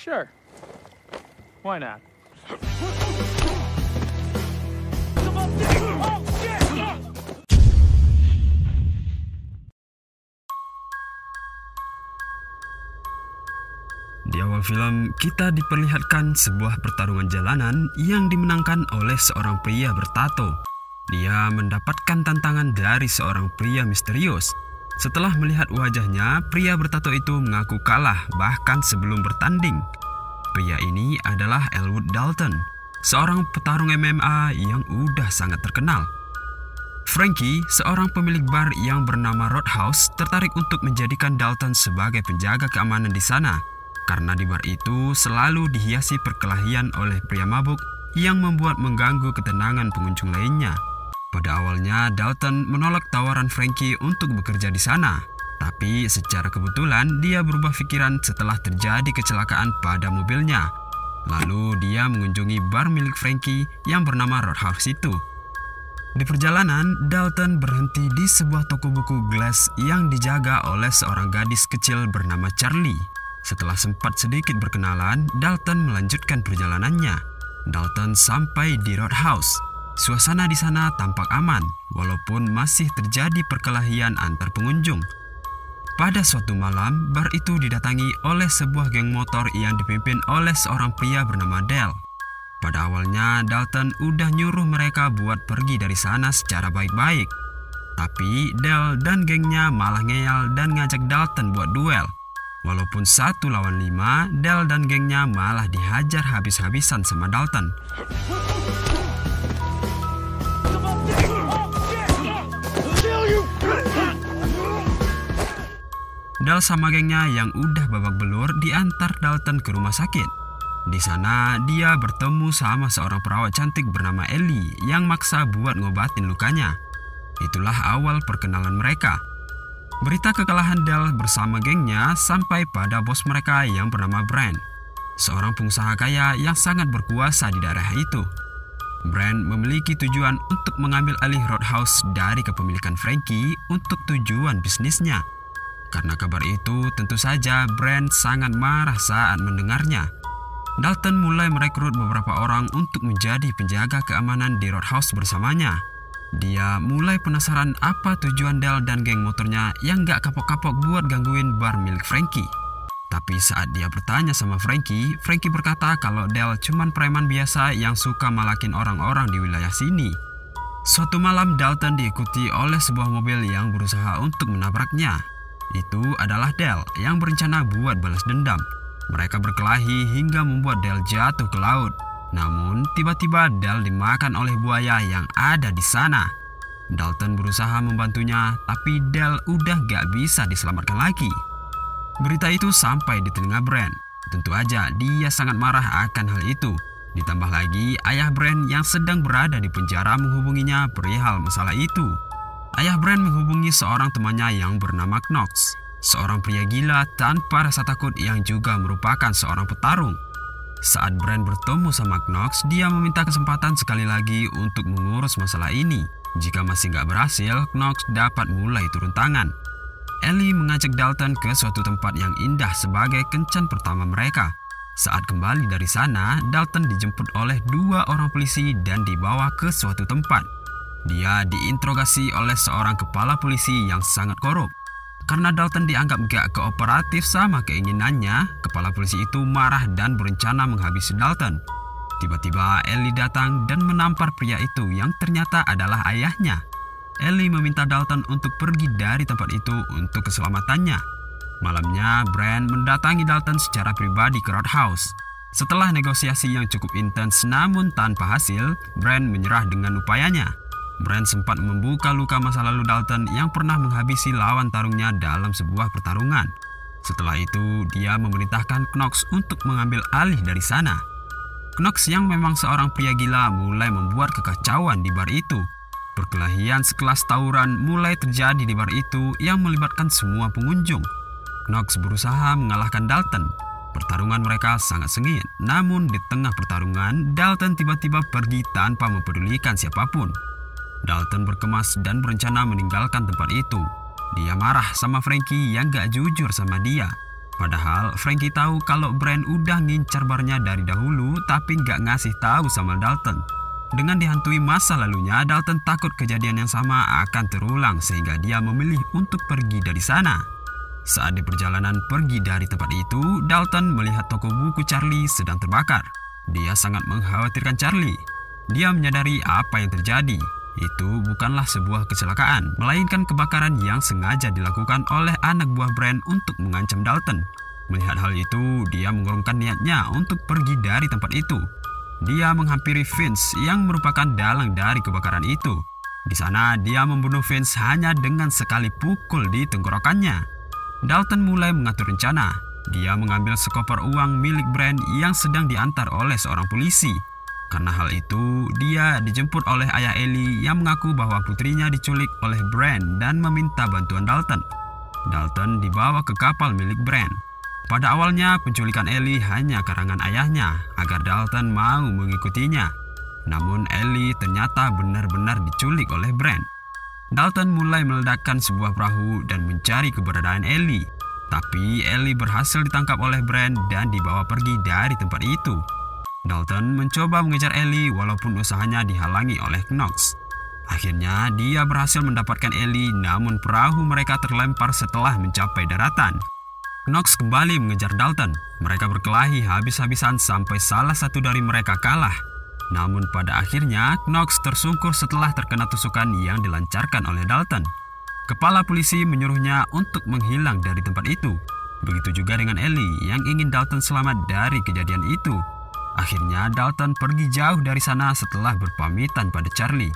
Sure. Why not? Di awal film, kita diperlihatkan sebuah pertarungan jalanan yang dimenangkan oleh seorang pria bertato. Dia mendapatkan tantangan dari seorang pria misterius. Setelah melihat wajahnya, pria bertato itu mengaku kalah bahkan sebelum bertanding. Pria ini adalah Elwood Dalton, seorang petarung MMA yang udah sangat terkenal. Frankie, seorang pemilik bar yang bernama Roadhouse, tertarik untuk menjadikan Dalton sebagai penjaga keamanan di sana. Karena di bar itu selalu dihiasi perkelahian oleh pria mabuk yang membuat mengganggu ketenangan pengunjung lainnya. Pada awalnya, Dalton menolak tawaran Frankie untuk bekerja di sana. Tapi secara kebetulan dia berubah pikiran setelah terjadi kecelakaan pada mobilnya. Lalu dia mengunjungi bar milik Frankie yang bernama Roadhouse itu. Di perjalanan, Dalton berhenti di sebuah toko buku Glass yang dijaga oleh seorang gadis kecil bernama Charlie. Setelah sempat sedikit berkenalan, Dalton melanjutkan perjalanannya. Dalton sampai di Roadhouse. Suasana di sana tampak aman, walaupun masih terjadi perkelahian antar pengunjung. Pada suatu malam, bar itu didatangi oleh sebuah geng motor yang dipimpin oleh seorang pria bernama Dale. Pada awalnya, Dalton udah nyuruh mereka buat pergi dari sana secara baik-baik. Tapi Dale dan gengnya malah ngeyel dan ngajak Dalton buat duel. Walaupun 1 lawan 5, Dale dan gengnya malah dihajar habis-habisan sama Dalton. Dale sama gengnya yang udah babak belur diantar Dalton ke rumah sakit. Di sana dia bertemu sama seorang perawat cantik bernama Ellie yang maksa buat ngobatin lukanya. Itulah awal perkenalan mereka. Berita kekalahan Dale bersama gengnya sampai pada bos mereka yang bernama Brand, seorang pengusaha kaya yang sangat berkuasa di daerah itu. Brand memiliki tujuan untuk mengambil alih Roadhouse dari kepemilikan Frankie untuk tujuan bisnisnya. Karena kabar itu, tentu saja Brand sangat marah saat mendengarnya. Dalton mulai merekrut beberapa orang untuk menjadi penjaga keamanan di Roadhouse bersamanya. Dia mulai penasaran apa tujuan Dale dan geng motornya yang gak kapok-kapok buat gangguin bar milik Frankie. Tapi saat dia bertanya sama Frankie, Frankie berkata kalau Dale cuman preman biasa yang suka malakin orang-orang di wilayah sini. Suatu malam Dalton diikuti oleh sebuah mobil yang berusaha untuk menabraknya. Itu adalah Dale yang berencana buat balas dendam. Mereka berkelahi hingga membuat Dale jatuh ke laut. Namun, tiba-tiba Dale dimakan oleh buaya yang ada di sana. Dalton berusaha membantunya, tapi Dale udah gak bisa diselamatkan lagi. Berita itu sampai di telinga Brand. Tentu aja dia sangat marah akan hal itu. Ditambah lagi, ayah Brand yang sedang berada di penjara menghubunginya perihal masalah itu. Ayah Brand menghubungi seorang temannya yang bernama Knox, seorang pria gila tanpa rasa takut yang juga merupakan seorang petarung. Saat Brand bertemu sama Knox, dia meminta kesempatan sekali lagi untuk mengurus masalah ini. Jika masih gak berhasil, Knox dapat mulai turun tangan. Ellie mengajak Dalton ke suatu tempat yang indah sebagai kencan pertama mereka. Saat kembali dari sana, Dalton dijemput oleh 2 orang polisi dan dibawa ke suatu tempat. Dia diinterogasi oleh seorang kepala polisi yang sangat korup. Karena Dalton dianggap gak kooperatif sama keinginannya, kepala polisi itu marah dan berencana menghabisi Dalton. Tiba-tiba Ellie datang dan menampar pria itu yang ternyata adalah ayahnya. Ellie meminta Dalton untuk pergi dari tempat itu untuk keselamatannya. Malamnya, Brand mendatangi Dalton secara pribadi ke Roadhouse. Setelah negosiasi yang cukup intens namun tanpa hasil, Brand menyerah dengan upayanya. Brand sempat membuka luka masa lalu Dalton yang pernah menghabisi lawan tarungnya dalam sebuah pertarungan. Setelah itu, dia memerintahkan Knox untuk mengambil alih dari sana. Knox yang memang seorang pria gila mulai membuat kekacauan di bar itu. Perkelahian sekelas tawuran mulai terjadi di bar itu yang melibatkan semua pengunjung. Knox berusaha mengalahkan Dalton. Pertarungan mereka sangat sengit, namun di tengah pertarungan, Dalton tiba-tiba pergi tanpa mempedulikan siapapun. Dalton berkemas dan berencana meninggalkan tempat itu. Dia marah sama Frankie yang gak jujur sama dia. Padahal Frankie tahu kalau Brand udah ngincar barnya dari dahulu tapi nggak ngasih tahu sama Dalton. Dengan dihantui masa lalunya, Dalton takut kejadian yang sama akan terulang sehingga dia memilih untuk pergi dari sana. Saat di perjalanan pergi dari tempat itu, Dalton melihat toko buku Charlie sedang terbakar. Dia sangat mengkhawatirkan Charlie. Dia menyadari apa yang terjadi. Itu bukanlah sebuah kecelakaan, melainkan kebakaran yang sengaja dilakukan oleh anak buah Brand untuk mengancam Dalton. Melihat hal itu, dia mengurungkan niatnya untuk pergi dari tempat itu. Dia menghampiri Vince yang merupakan dalang dari kebakaran itu. Di sana, dia membunuh Vince hanya dengan sekali pukul di tenggorokannya. Dalton mulai mengatur rencana. Dia mengambil sekoper uang milik Brand yang sedang diantar oleh seorang polisi. Karena hal itu, dia dijemput oleh ayah Ellie yang mengaku bahwa putrinya diculik oleh Brand dan meminta bantuan Dalton. Dalton dibawa ke kapal milik Brand. Pada awalnya, penculikan Ellie hanya karangan ayahnya agar Dalton mau mengikutinya. Namun Ellie ternyata benar-benar diculik oleh Brand. Dalton mulai meledakkan sebuah perahu dan mencari keberadaan Ellie. Tapi Ellie berhasil ditangkap oleh Brand dan dibawa pergi dari tempat itu. Dalton mencoba mengejar Ellie walaupun usahanya dihalangi oleh Knox. Akhirnya dia berhasil mendapatkan Ellie, namun perahu mereka terlempar setelah mencapai daratan. Knox kembali mengejar Dalton. Mereka berkelahi habis-habisan sampai salah satu dari mereka kalah. Namun pada akhirnya Knox tersungkur setelah terkena tusukan yang dilancarkan oleh Dalton. Kepala polisi menyuruhnya untuk menghilang dari tempat itu. Begitu juga dengan Ellie yang ingin Dalton selamat dari kejadian itu. Akhirnya Dalton pergi jauh dari sana setelah berpamitan pada Charlie.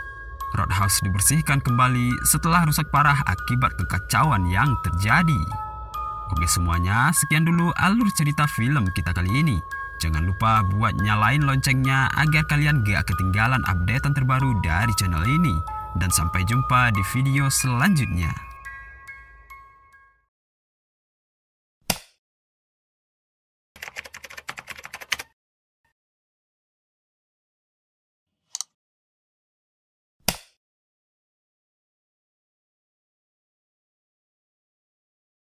Roadhouse dibersihkan kembali setelah rusak parah akibat kekacauan yang terjadi. Oke semuanya, sekian dulu alur cerita film kita kali ini. Jangan lupa buat nyalain loncengnya agar kalian gak ketinggalan updatean terbaru dari channel ini. Dan sampai jumpa di video selanjutnya.